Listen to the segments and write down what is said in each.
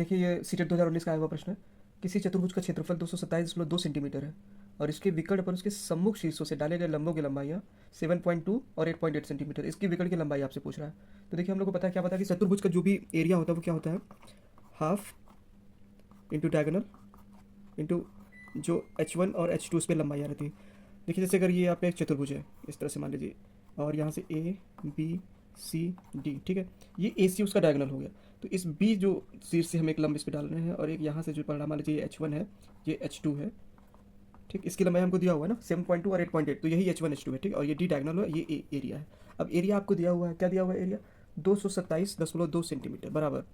देखिए ये सीटेट 2019 का आया हुआ प्रश्न है। किसी चतुर्भुज का क्षेत्रफल 227.2 सेंटीमीटर है और इसके विकर्ण पर उसके सम्मुख शीर्षों से डाले गए लंबों की लंबाइयाँ 7.2 और 8.8 सेंटीमीटर। इसकी विकर्ण की लंबाई आपसे पूछ रहा है। तो देखिए हम लोग को पता है, क्या पता है कि चतुर्भुज का जो भी एरिया होता है वो क्या होता है, हाफ इंटू डायगोनल इंटू जो H1 और H2 उस पर लंबाइयाँ रहती है। देखिए जैसे अगर ये आपका एक चतुर्भुज है इस तरह से मान लीजिए, और यहाँ से ए बी सी डी, ठीक है, ये ए सी उसका डायगोनल हो गया। तो इस बी जो शीर्ष से हम एक लंब इस पर डाल रहे हैं, और एक यहाँ से जो परिणाम मान लीजिए ये H1 है, ये H2 है, ठीक, इसकी लंबाई हमको दिया हुआ है ना 7.2 और 8.8, तो यही H1 H2 है, ठीक, और ये डी डायगोनल हुआ, ये एरिया है। अब एरिया आपको दिया हुआ है, क्या दिया हुआ है एरिया, 227.2 सेंटीमीटर बराबर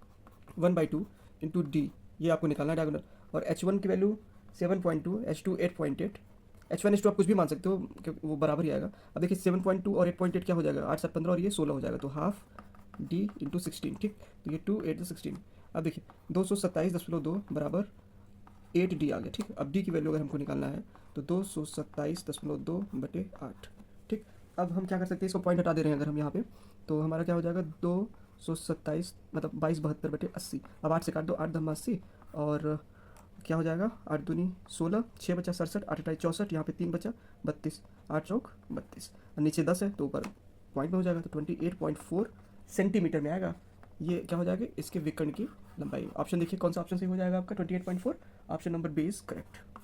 1/2 इंटू डी, ये आपको निकालना है डायगोनल। और H1 की वैल्यू 7.2, H2 8.8, H1 H2 आप कुछ भी मान सकते हो क्योंकि वो बराबर ही आएगा। अब देखिए 7.2 और 8.8 क्या हो जाएगा, 8 7 15 और ये 16 हो जाएगा, तो हाफ डी इंटू 16, ठीक, तो ये 2 8 16। अब देखिए 227.2 बराबर 8D आ गया, ठीक। अब डी की वैल्यू अगर हमको निकालना है तो 227.2/8, ठीक। अब हम क्या कर सकते हैं, इसको पॉइंट हटा दे रहे हैं अगर हम यहाँ पे, तो हमारा क्या हो जाएगा 227 मतलब 2272/80। अब 8 से काट दो, 8 दम 80, और क्या हो जाएगा, 8 दूनी 16, 6 बचा 67, 8 अठाई 64, यहाँ पे 3 बचा 32, 8 चौक 32, और नीचे 10 है तो ऊपर पॉइंट में हो जाएगा, तो 28.4 सेंटीमीटर में आएगा। ये क्या हो जाएगा, इसके विकर्ण की लंबाई। ऑप्शन देखिए कौन सा ऑप्शन सही हो जाएगा आपका, 28.4, option number B is correct.